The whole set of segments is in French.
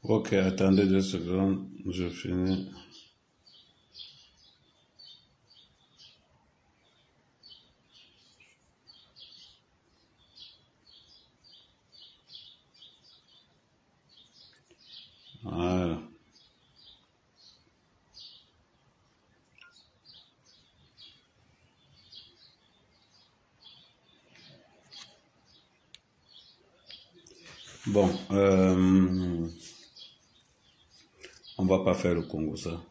Ok, attendez 2 secondes, je finis. Voilà. Bon, on va pas faire le Congo ça.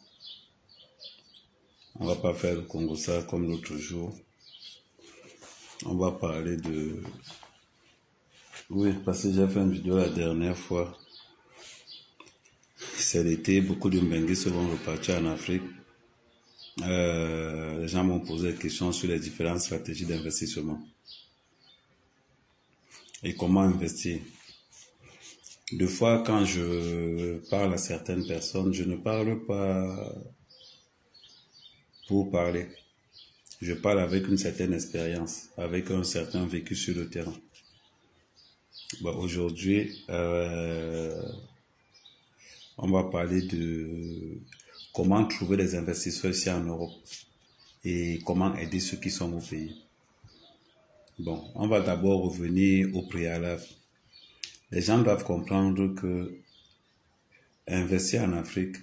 On va pas faire le Congo ça comme l'autre jour. On va parler de... Oui, parce que j'ai fait une vidéo la dernière fois. C'est l'été, beaucoup de Mbengues se vont repartir en Afrique. Les gens m'ont posé des questions sur les différentes stratégies d'investissement. Et comment investir. Deux fois, quand je parle à certaines personnes, je ne parle pas pour parler. Je parle avec une certaine expérience, avec un certain vécu sur le terrain. Bon, aujourd'hui, on va parler de comment trouver des investisseurs ici en Europe et comment aider ceux qui sont au pays. Bon, on va d'abord revenir au préalable. Les gens doivent comprendre que investir en Afrique,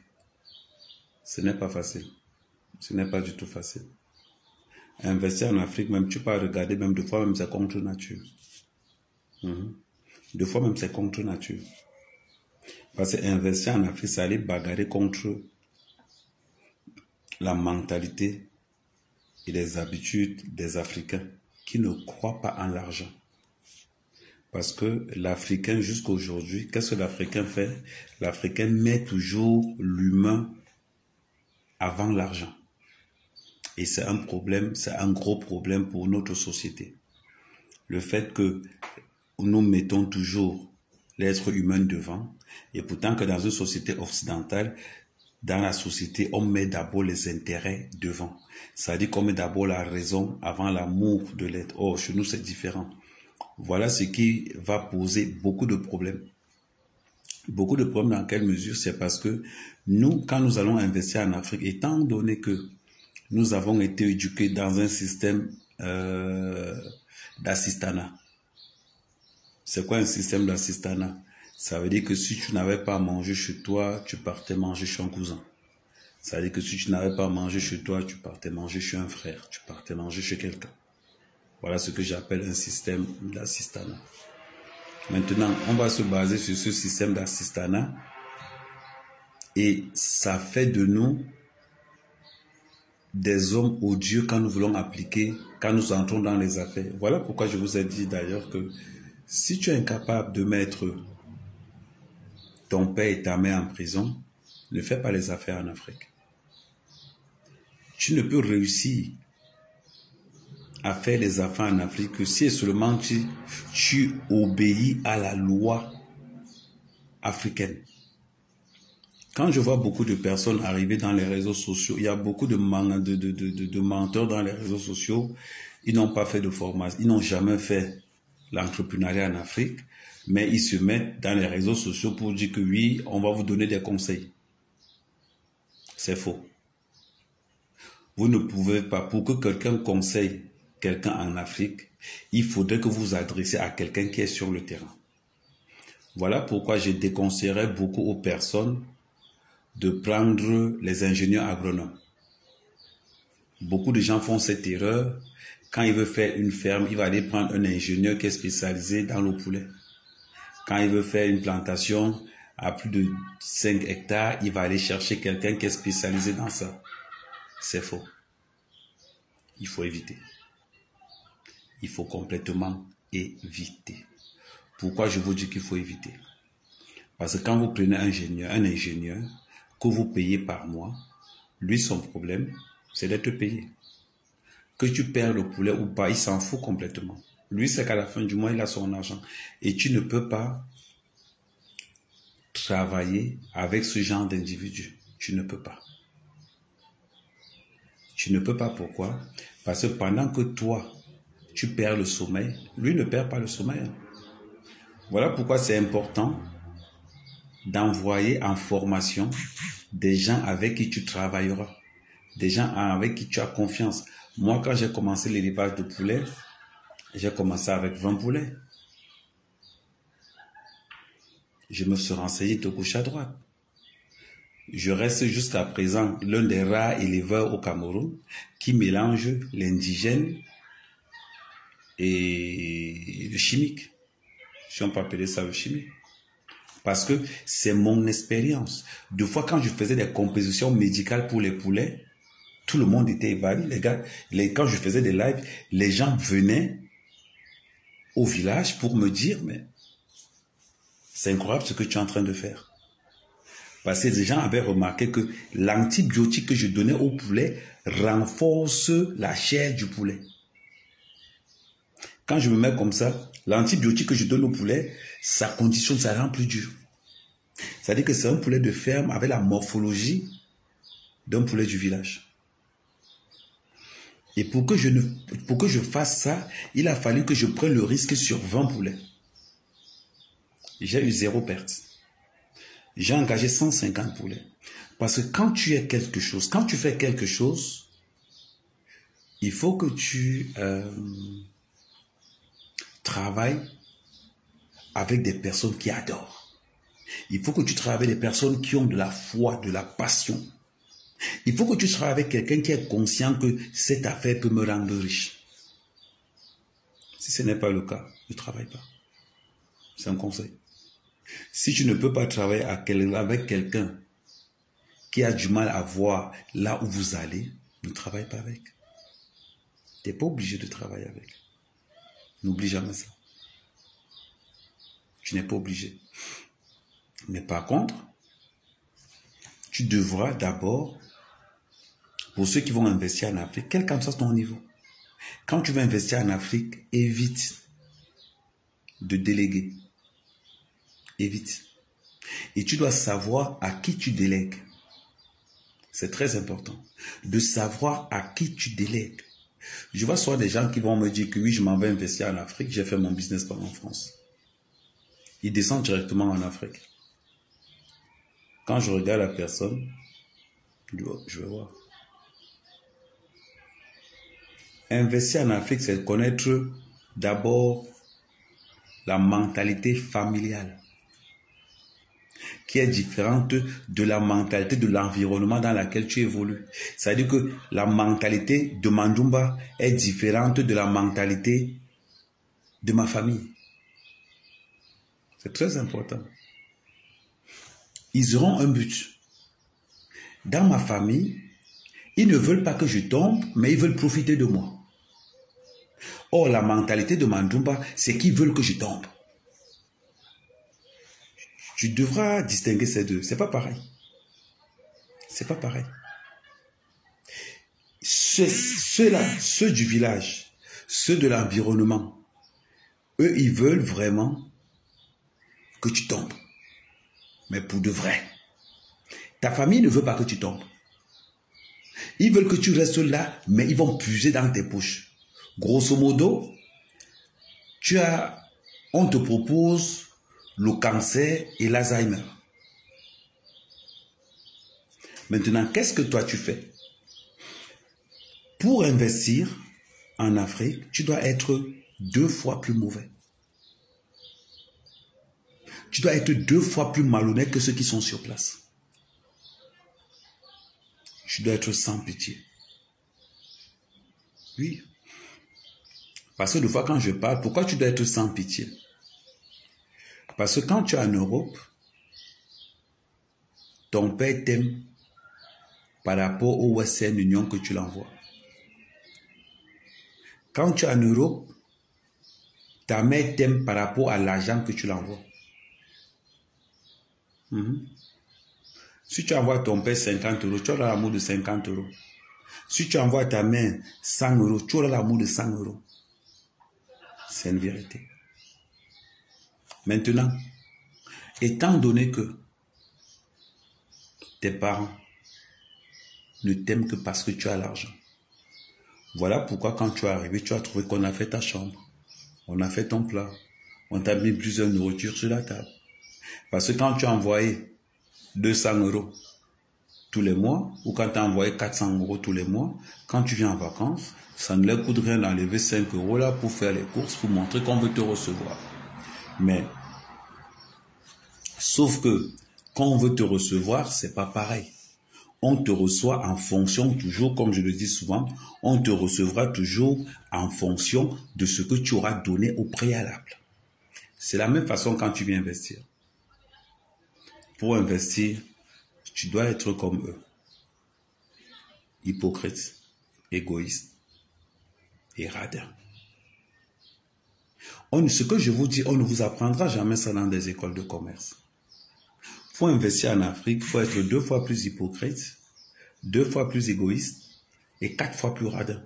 ce n'est pas facile. Ce n'est pas du tout facile. Investir en Afrique, même tu peux regarder, même deux fois, même c'est contre nature. Deux fois, même c'est contre nature. Parce qu'investir en Afrique, ça allait bagarrer contre la mentalité et les habitudes des Africains qui ne croient pas en l'argent. Parce que l'Africain, jusqu'à aujourd'hui, qu'est-ce que l'Africain fait? L'Africain met toujours l'humain avant l'argent. Et c'est un problème, c'est un gros problème pour notre société. Le fait que nous mettons toujours l'être humain devant, et pourtant que dans une société occidentale, dans la société, on met d'abord les intérêts devant. C'est-à-dire qu'on met d'abord la raison avant l'amour de l'être. Or, chez nous, c'est différent. Voilà ce qui va poser beaucoup de problèmes. Beaucoup de problèmes dans quelle mesure? C'est parce que nous, quand nous allons investir en Afrique, étant donné que nous avons été éduqués dans un système d'assistanat. C'est quoi un système d'assistanat? Ça veut dire que si tu n'avais pas à manger chez toi, tu partais manger chez un cousin. Ça veut dire que si tu n'avais pas à manger chez toi, tu partais manger chez un frère, tu partais manger chez quelqu'un. Voilà ce que j'appelle un système d'assistanat. Maintenant, on va se baser sur ce système d'assistanat et ça fait de nous des hommes odieux quand nous voulons appliquer, quand nous entrons dans les affaires. Voilà pourquoi je vous ai dit d'ailleurs que si tu es incapable de mettre ton père et ta mère en prison, ne fais pas les affaires en Afrique. Tu ne peux réussir à faire les affaires en Afrique que si seulement tu obéis à la loi africaine. Quand je vois beaucoup de personnes arriver dans les réseaux sociaux, il y a beaucoup de menteurs dans les réseaux sociaux. Ils n'ont pas fait de formation, ils n'ont jamais fait l'entrepreneuriat en Afrique, mais ils se mettent dans les réseaux sociaux pour dire que oui, on va vous donner des conseils. C'est faux. Vous ne pouvez pas, pour que quelqu'un conseille quelqu'un en Afrique, il faudrait que vous vous adressiez à quelqu'un qui est sur le terrain. Voilà pourquoi je déconseillerais beaucoup aux personnes de prendre les ingénieurs agronomes. Beaucoup de gens font cette erreur. Quand il veut faire une ferme, il va aller prendre un ingénieur qui est spécialisé dans le poulet. Quand il veut faire une plantation à plus de 5 hectares, il va aller chercher quelqu'un qui est spécialisé dans ça. C'est faux. Il faut éviter. Il faut complètement éviter. Pourquoi je vous dis qu'il faut éviter? Parce que quand vous prenez un ingénieur que vous payez par mois, lui, son problème, c'est d'être payé. Que tu perds le poulet ou pas, il s'en fout complètement. Lui, c'est qu'à la fin du mois, il a son argent. Et tu ne peux pas travailler avec ce genre d'individu. Tu ne peux pas. Tu ne peux pas, pourquoi? Parce que pendant que toi, tu perds le sommeil, lui ne perd pas le sommeil. Voilà pourquoi c'est important d'envoyer en formation des gens avec qui tu travailleras, des gens avec qui tu as confiance. Moi, quand j'ai commencé l'élevage de poulets, j'ai commencé avec 20 poulets. Je me suis renseigné de gauche à droite. Je reste jusqu'à présent l'un des rares éleveurs au Cameroun qui mélange l'indigène et le chimique. Si on peut appeler ça le chimique. Parce que c'est mon expérience. Deux fois, quand je faisais des compositions médicales pour les poulets, tout le monde était ébahi. Les gars, quand je faisais des lives, les gens venaient au village pour me dire, mais c'est incroyable ce que tu es en train de faire. Parce que les gens avaient remarqué que l'antibiotique que je donnais au poulet renforce la chair du poulet. Quand je me mets comme ça, l'antibiotique que je donne au poulet, ça conditionne, ça rend plus dur. C'est-à-dire que c'est un poulet de ferme avec la morphologie d'un poulet du village. Et pour que je fasse ça, il a fallu que je prenne le risque sur 20 poulets. J'ai eu 0 perte. J'ai engagé 150 poulets. Parce que quand tu fais quelque chose, il faut que tu travailles avec des personnes qui adorent. Il faut que tu travailles avec des personnes qui ont de la foi, de la passion. Il faut que tu travailles avec quelqu'un qui est conscient que cette affaire peut me rendre riche. Si ce n'est pas le cas, ne travaille pas. C'est un conseil. Si tu ne peux pas travailler avec quelqu'un qui a du mal à voir là où vous allez, ne travaille pas avec. Tu n'es pas obligé de travailler avec. N'oublie jamais ça. Tu n'es pas obligé. Mais par contre, tu devras d'abord, pour ceux qui vont investir en Afrique, quel qu'en soit ton niveau, quand tu veux investir en Afrique, évite de déléguer. Évite. Et tu dois savoir à qui tu délègues. C'est très important. De savoir à qui tu délègues. Je vois soit des gens qui vont me dire que oui, je m'en vais investir en Afrique, j'ai fait mon business par en France. Ils descendent directement en Afrique. Quand je regarde la personne, je vais voir. Investir en Afrique, c'est connaître d'abord la mentalité familiale, qui est différente de la mentalité de l'environnement dans lequel tu évolues. C'est-à-dire que la mentalité de Mandumba est différente de la mentalité de ma famille. C'est très important. Ils auront un but. Dans ma famille, ils ne veulent pas que je tombe, mais ils veulent profiter de moi. Or, la mentalité de Mandumba, c'est qu'ils veulent que je tombe. Tu devras distinguer ces deux. C'est pas pareil. C'est pas pareil. Ceux-là, ceux du village, ceux de l'environnement, eux, ils veulent vraiment que tu tombes. Mais pour de vrai. Ta famille ne veut pas que tu tombes. Ils veulent que tu restes là, mais ils vont puiser dans tes poches. Grosso modo, on te propose le cancer et l'Alzheimer. Maintenant, qu'est-ce que toi tu fais? Pour investir en Afrique, tu dois être 2 fois plus mauvais. Tu dois être 2 fois plus malhonnête que ceux qui sont sur place. Tu dois être sans pitié. Oui. Parce que des fois, quand je parle, pourquoi tu dois être sans pitié? Parce que quand tu es en Europe, ton père t'aime par rapport au Western Union que tu l'envoies. Quand tu es en Europe, ta mère t'aime par rapport à l'argent que tu l'envoies. Si tu envoies ton père 50 euros, tu auras l'amour de 50 euros. Si tu envoies ta mère 100 euros, tu auras l'amour de 100 euros. C'est une vérité. Maintenant, étant donné que tes parents ne t'aiment que parce que tu as l'argent, voilà pourquoi quand tu es arrivé, tu as trouvé qu'on a fait ta chambre, on a fait ton plat, on t'a mis plusieurs nourritures sur la table. Parce que quand tu as envoyé 200 euros tous les mois, ou quand tu as envoyé 400 euros tous les mois, quand tu viens en vacances, ça ne leur coûte rien d'enlever 5 euros là pour faire les courses, pour montrer qu'on veut te recevoir. Mais, sauf que, quand on veut te recevoir, c'est pas pareil. On te reçoit en fonction, toujours, comme je le dis souvent, on te recevra toujours en fonction de ce que tu auras donné au préalable. C'est la même façon quand tu viens investir. Pour investir, tu dois être comme eux. Hypocrite, égoïste et radin. Ce que je vous dis, on ne vous apprendra jamais ça dans des écoles de commerce. Pour investir en Afrique, il faut être 2 fois plus hypocrite, 2 fois plus égoïste et 4 fois plus radin.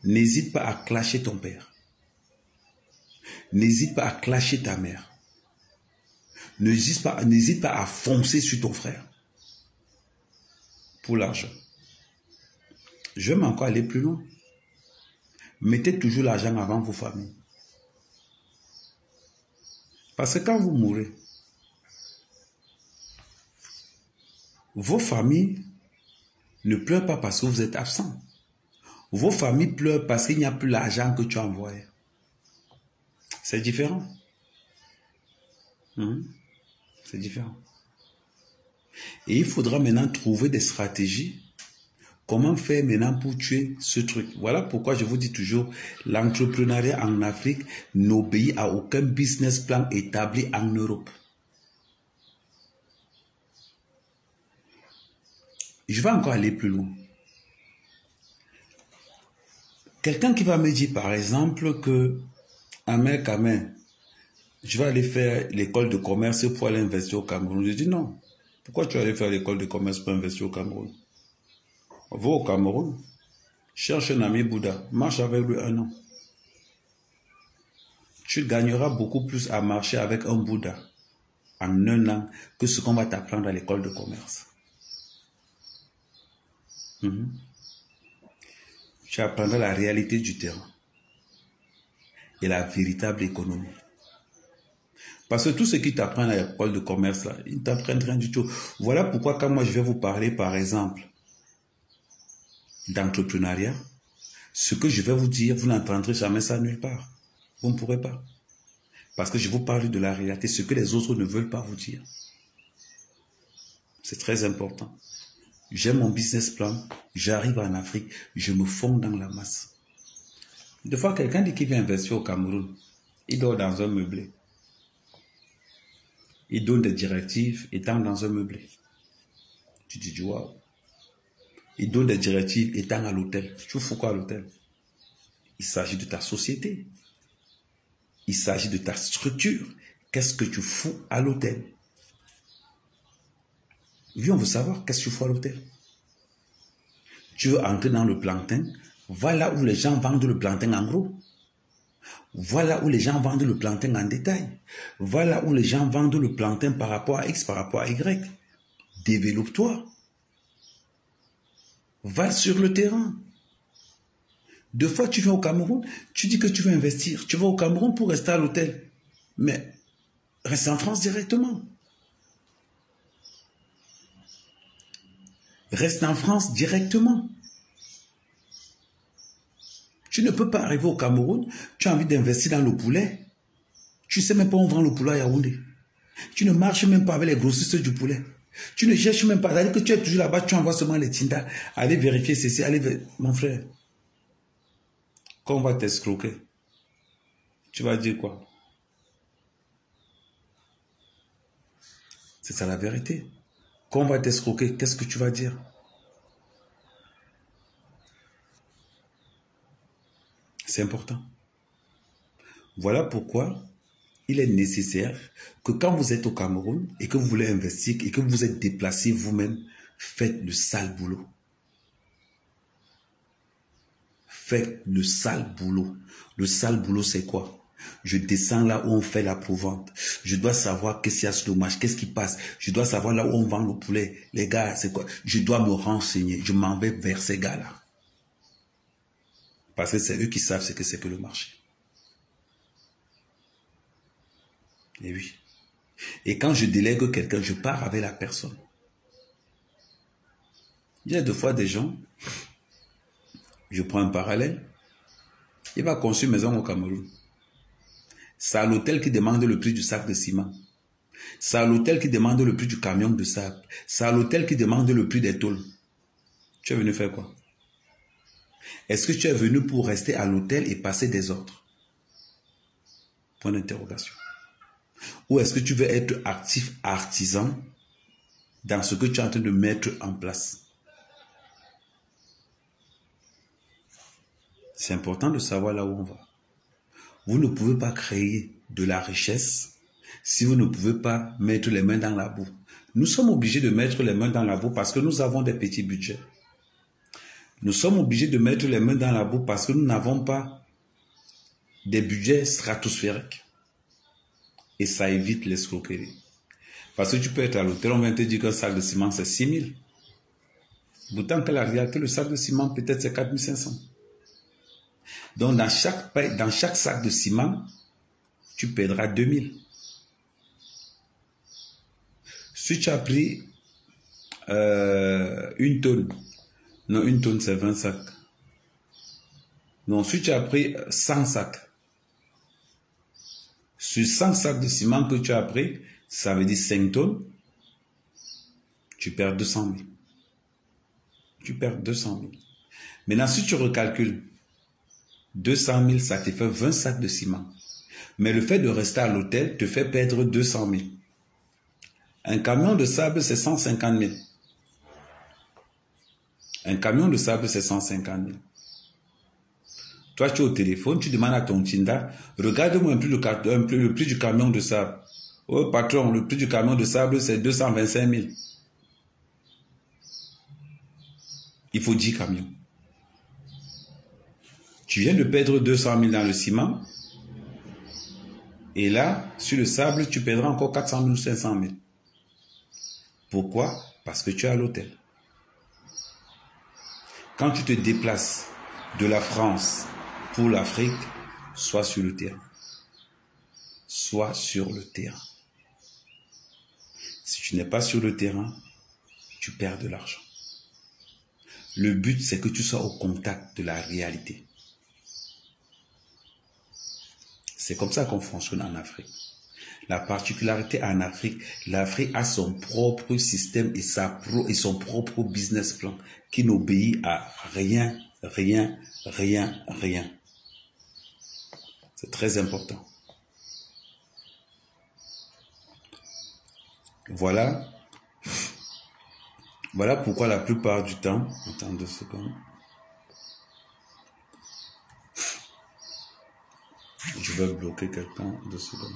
N'hésite pas à clasher ton père. N'hésite pas à clasher ta mère. N'hésite pas à foncer sur ton frère. Pour l'argent. Je vais encore aller plus loin. Mettez toujours l'argent avant vos familles. Parce que quand vous mourrez, vos familles ne pleurent pas parce que vous êtes absent. Vos familles pleurent parce qu'il n'y a plus l'argent que tu as envoyé. C'est différent. C'est différent. Et il faudra maintenant trouver des stratégies. Comment faire maintenant pour tuer ce truc? Voilà pourquoi je vous dis toujours, l'entrepreneuriat en Afrique n'obéit à aucun business plan établi en Europe. Je vais encore aller plus loin. Quelqu'un qui va me dire par exemple que Amen, je vais aller faire l'école de commerce pour aller investir au Cameroun. Je dis non. Pourquoi tu vas aller faire l'école de commerce pour investir au Cameroun? Va au Cameroun, cherche un ami Bouddha, marche avec lui 1 an. Tu gagneras beaucoup plus à marcher avec un Bouddha en 1 an que ce qu'on va t'apprendre à l'école de commerce. Tu apprendras la réalité du terrain et la véritable économie. Parce que tout ce qui t'apprend à l'école de commerce, là, ils ne t'apprennent rien du tout. Voilà pourquoi quand moi je vais vous parler, par exemple, d'entrepreneuriat, ce que je vais vous dire, vous n'entendrez jamais ça nulle part. Vous ne pourrez pas. Parce que je vous parle de la réalité, ce que les autres ne veulent pas vous dire. C'est très important. J'ai mon business plan, j'arrive en Afrique, je me fonds dans la masse. Des fois, quelqu'un dit qu'il vient investir au Cameroun, il dort dans un meublé. Il donne des directives étant dans un meublé. Tu dis, waouh. Il donne des directives étant à l'hôtel. Tu fous quoi à l'hôtel? Il s'agit de ta société. Il s'agit de ta structure. Qu'est-ce que tu fous à l'hôtel? Oui, on veut savoir qu'est-ce que tu fous à l'hôtel. Tu veux entrer dans le plantain? Voilà où les gens vendent le plantain en gros. Voilà où les gens vendent le plantain en détail. Voilà où les gens vendent le plantain par rapport à X, par rapport à Y. Développe-toi. Va sur le terrain. 2 fois tu viens au Cameroun, tu dis que tu veux investir. Tu vas au Cameroun pour rester à l'hôtel. Mais reste en France directement. Reste en France directement. Tu ne peux pas arriver au Cameroun, tu as envie d'investir dans le poulet. Tu ne sais même pas où on vend le poulet à Yaoundé. Tu ne marches même pas avec les grossistes du poulet. Tu ne cherches même pas. C'est-à-dire que tu es toujours là-bas, tu envoies seulement les tindas. Allez vérifier ceci, Mon frère, quand on va t'escroquer, tu vas dire quoi? C'est ça la vérité. Quand on va t'escroquer, qu'est-ce que tu vas dire? C'est important. Voilà pourquoi il est nécessaire que quand vous êtes au Cameroun et que vous voulez investir et que vous vous êtes déplacé vous-même, faites le sale boulot. Faites le sale boulot. Le sale boulot, c'est quoi? Je descends là où on fait la provente. Je dois savoir qu'est-ce qu'il y a sur le marché, qu'est-ce qui passe. Je dois savoir là où on vend le poulet. Les gars, c'est quoi? Je dois me renseigner. Je m'en vais vers ces gars-là. Parce que c'est eux qui savent ce que c'est que le marché. Et oui. Et quand je délègue quelqu'un, je pars avec la personne. Il y a deux fois des gens, je prends un parallèle, il va construire une maison au Cameroun. C'est à l'hôtel qui demande le prix du sac de ciment. C'est à l'hôtel qui demande le prix du camion de sable. C'est à l'hôtel qui demande le prix des tôles. Tu es venu faire quoi? Est-ce que tu es venu pour rester à l'hôtel et passer des ordres? Point d'interrogation. Ou est-ce que tu veux être actif artisan dans ce que tu es en train de mettre en place? C'est important de savoir là où on va. Vous ne pouvez pas créer de la richesse si vous ne pouvez pas mettre les mains dans la boue. Nous sommes obligés de mettre les mains dans la boue parce que nous avons des petits budgets. Nous sommes obligés de mettre les mains dans la boue parce que nous n'avons pas des budgets stratosphériques. Et ça évite l'escroquerie. Parce que tu peux être à l'hôtel, on va te dire qu'un sac de ciment c'est 6 000. Pourtant que la réalité, le sac de ciment peut-être c'est 4 500. Donc dans chaque sac de ciment, tu perdras 2 000. Si tu as pris une tonne, non, une tonne c'est 20 sacs. Non, si tu as pris 100 sacs, sur 100 sacs de ciment que tu as pris, ça veut dire 5 tonnes, tu perds 200 000. Tu perds 200 000. Maintenant, si tu recalcules, 200 000, ça te fait 20 sacs de ciment. Mais le fait de rester à l'hôtel te fait perdre 200 000. Un camion de sable, c'est 150 000. Un camion de sable, c'est 150 000. Toi, tu es au téléphone, tu demandes à ton Tinda, regarde-moi un peu le prix du camion de sable. Oh patron, le prix du camion de sable, c'est 225 000. Il faut 10 camions. Tu viens de perdre 200 000 dans le ciment. Et là, sur le sable, tu perdras encore 400 000 ou 500 000. Pourquoi? Parce que tu es à l'hôtel. Quand tu te déplaces de la France pour l'Afrique, sois sur le terrain. Sois sur le terrain. Si tu n'es pas sur le terrain, tu perds de l'argent. Le but, c'est que tu sois au contact de la réalité. C'est comme ça qu'on fonctionne en Afrique. La particularité en Afrique, l'Afrique a son propre système et son propre business plan qui n'obéit à rien, rien, rien, rien. C'est très important. Voilà pourquoi la plupart du temps, attends 2 secondes. Je vais bloquer quelqu'un 2 secondes.